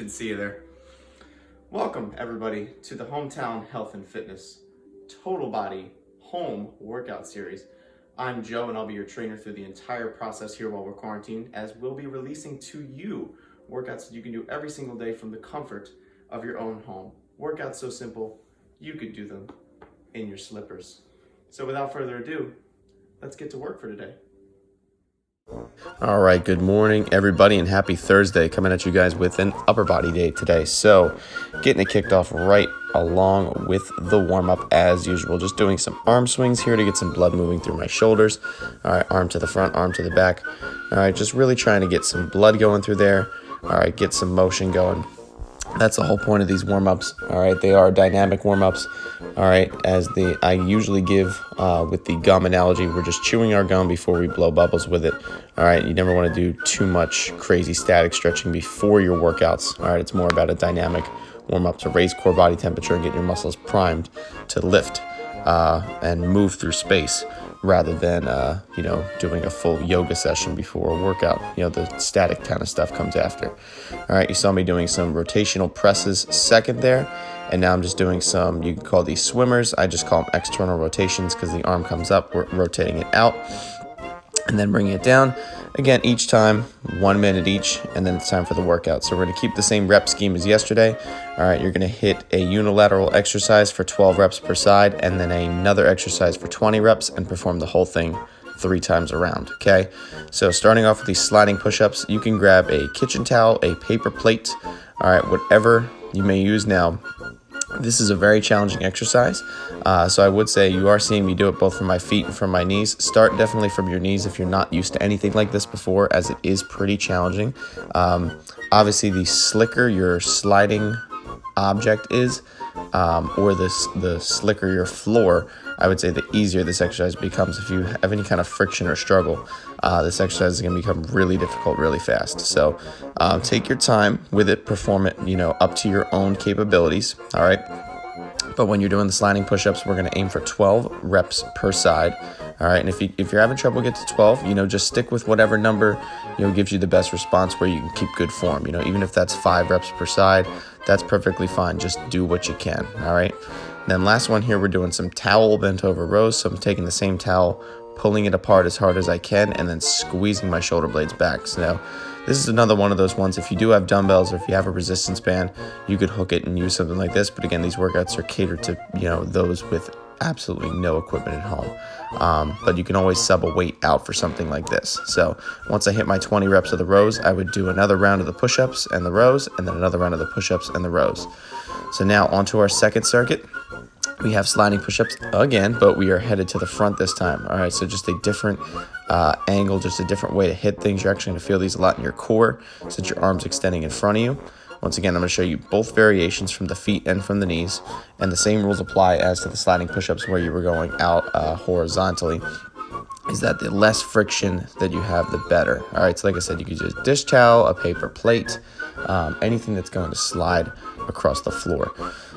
Didn't see you there. Welcome, everybody, to the Hometown Health and Fitness Total Body Home Workout Series. I'm Joe, and I'll be your trainer through the entire process here while we're quarantined, as we'll be releasing to you workouts that you can do every single day from the comfort of your own home. Workouts so simple, you could do them in your slippers. So without further ado, let's get to work for today. All right, good morning, everybody, and happy Thursday. Coming at you guys with an upper body day today. So getting it kicked off right along with the warm-up as usual. Just doing some arm swings here to get some blood moving through my shoulders. All right, arm to the front, arm to the back. All right, just really trying to get some blood going through there. All right, get some motion going. That's the whole point of these warm-ups. All right, they are dynamic warm-ups. All right, I usually give with the gum analogy, we're just chewing our gum before we blow bubbles with it. All right, you never want to do too much crazy static stretching before your workouts. All right, it's more about a dynamic warm-up to raise core body temperature and get your muscles primed to lift and move through space, rather than, doing a full yoga session before a workout. The static kind of stuff comes after. All right, you saw me doing some rotational presses second there, and now I'm just doing some, you can call these swimmers. I just call them external rotations because the arm comes up, we're rotating it out, and then bringing it down. Again, each time, 1 minute each, and then it's time for the workout. So we're going to keep the same rep scheme as yesterday. All right, you're going to hit a unilateral exercise for 12 reps per side, and then another exercise for 20 reps, and perform the whole thing 3 times around, okay? So starting off with these sliding push-ups, you can grab a kitchen towel, a paper plate, all right, whatever you may use now. This is a very challenging exercise, so I would say you are seeing me do it both from my feet and from my knees. Start definitely from your knees if you're not used to anything like this before, as it is pretty challenging. Obviously, the slicker your sliding object is, or the slicker your floor, I would say the easier this exercise becomes. If you have any kind of friction or struggle, this exercise is going to become really difficult really fast. So take your time with it, perform it, up to your own capabilities, all right? But when you're doing the sliding push-ups, we're going to aim for 12 reps per side, all right? And if you're having trouble get to 12, just stick with whatever number, gives you the best response where you can keep good form. Even if that's 5 reps per side, that's perfectly fine. Just do what you can, all right? Then last one here, we're doing some towel bent over rows. So I'm taking the same towel, pulling it apart as hard as I can, and then squeezing my shoulder blades back. So now, this is another one of those ones, if you do have dumbbells or if you have a resistance band, you could hook it and use something like this. But again, these workouts are catered to, those with absolutely no equipment at home. But you can always sub a weight out for something like this. So once I hit my 20 reps of the rows, I would do another round of the push-ups and the rows, and then another round of the push-ups and the rows. So now onto our second circuit. We have sliding push-ups again, but we are headed to the front this time. All right, so just a different angle, just a different way to hit things. You're actually going to feel these a lot in your core since your arm's extending in front of you. Once again, I'm going to show you both variations from the feet and from the knees, and the same rules apply as to the sliding push-ups where you were going out horizontally. Is that the less friction that you have, the better. All right, so like I said, you could use a dish towel, a paper plate, anything that's going to slide across the floor.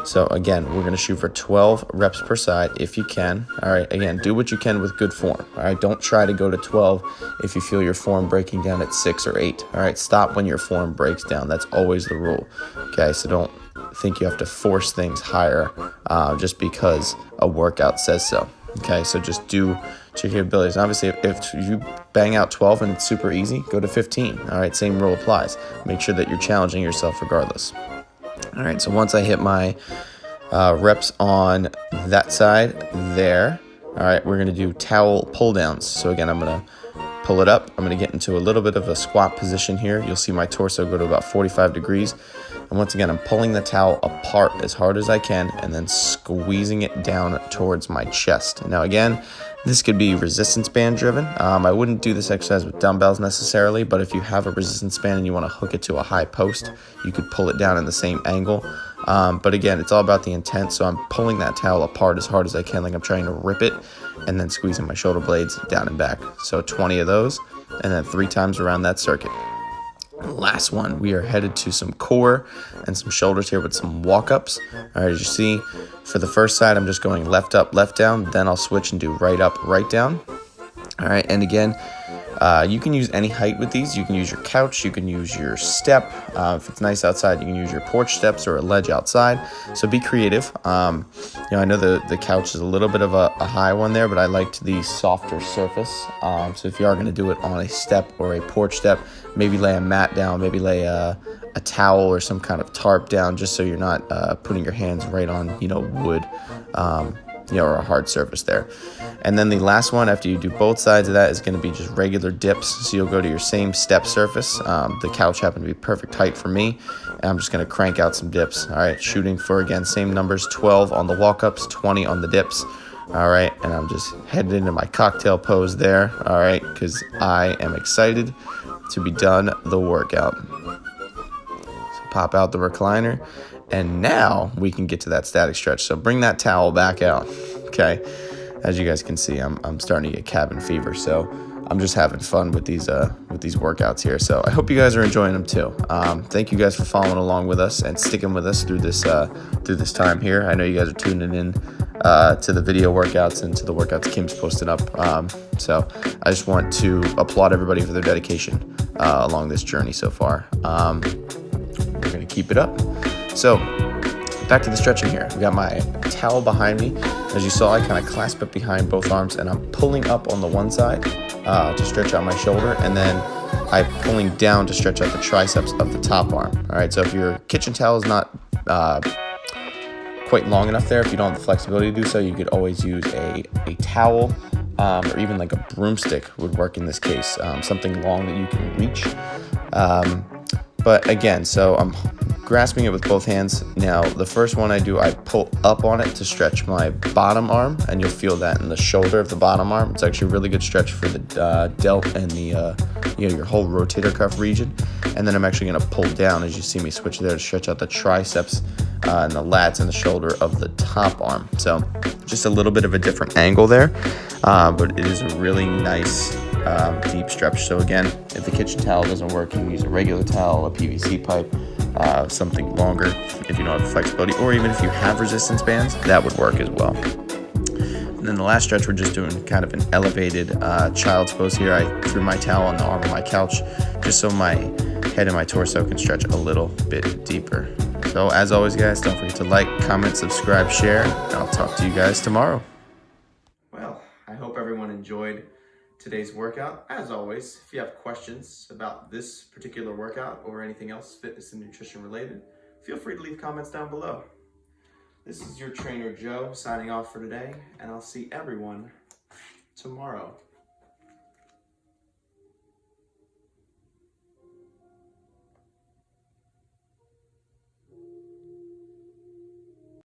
So again, we're going to shoot for 12 reps per side if you can. All right, again, do what you can with good form. All right, don't try to go to 12 if you feel your form breaking down at 6 or 8. All right, stop when your form breaks down. That's always the rule. Okay, so don't think you have to force things higher just because a workout says so. Okay, so just do to your abilities. Obviously, if you bang out 12 and it's super easy, go to 15. All right, same rule applies. Make sure that you're challenging yourself regardless. All right, so once I hit my reps on that side there, all right, we're going to do towel pull downs. So again, I'm going to pull it up. I'm going to get into a little bit of a squat position here. You'll see my torso go to about 45 degrees. And once again, I'm pulling the towel apart as hard as I can and then squeezing it down towards my chest. Now again, this could be resistance band driven. I wouldn't do this exercise with dumbbells necessarily, but if you have a resistance band and you want to hook it to a high post, you could pull it down in the same angle. But again, it's all about the intent. So I'm pulling that towel apart as hard as I can, like I'm trying to rip it, and then squeezing my shoulder blades down and back. So 20 of those, and then 3 times around that circuit. Last one, we are headed to some core and some shoulders here with some walk-ups. All right, as you see, for the first side, I'm just going left up, left down. Then I'll switch and do right up, right down. All right, and again, You can use any height with these. You can use your couch, you can use your step. If it's nice outside, you can use your porch steps or a ledge outside. So be creative. I know the couch is a little bit of a high one there, but I liked the softer surface. So if you are going to do it on a step or a porch step, maybe lay a mat down, maybe lay a towel or some kind of tarp down, just so you're not putting your hands right on wood, or a hard surface there. And then the last one, after you do both sides of that, is going to be just regular dips. So you'll go to your same step surface. The couch happened to be perfect height for me, and I'm just going to crank out some dips. All right, shooting for, again, same numbers, 12 on the walk-ups, 20 on the dips. All right, and I'm just headed into my cocktail pose there, all right, because I am excited to be done the workout. So pop out the recliner, and now we can get to that static stretch. So bring that towel back out, okay? As you guys can see, I'm starting to get cabin fever, so I'm just having fun with these workouts here. So I hope you guys are enjoying them too. Thank you guys for following along with us and sticking with us through this time here. I know you guys are tuning in to the video workouts and to the workouts Kim's posting up. So I just want to applaud everybody for their dedication along this journey so far. We're gonna keep it up. So back to the stretching here. We got my towel behind me. As you saw, I kind of clasp it behind both arms, and I'm pulling up on the one side to stretch out my shoulder, and then I'm pulling down to stretch out the triceps of the top arm. All right, so if your kitchen towel is not quite long enough there, if you don't have the flexibility to do so, you could always use a towel, or even like a broomstick would work in this case, something long that you can reach. But again, so I'm grasping it with both hands. Now, the first one I do, I pull up on it to stretch my bottom arm, and you'll feel that in the shoulder of the bottom arm. It's actually a really good stretch for the delt and the your whole rotator cuff region. And then I'm actually going to pull down, as you see me switch there, to stretch out the triceps and the lats and the shoulder of the top arm. So just a little bit of a different angle there, but it is a really nice deep stretch. So again, if the kitchen towel doesn't work, you can use a regular towel, a PVC pipe, something longer if you don't have the flexibility, or even if you have resistance bands, that would work as well. And then the last stretch, we're just doing kind of an elevated child's pose here. I threw my towel on the arm of my couch just so my head and my torso can stretch a little bit deeper. So as always, guys, don't forget to like, comment, subscribe, share, and I'll talk to you guys tomorrow. Well, I hope everyone enjoyed today's workout. As always, if you have questions about this particular workout or anything else fitness and nutrition related, feel free to leave comments down below. This is your trainer Joe signing off for today, and I'll see everyone tomorrow.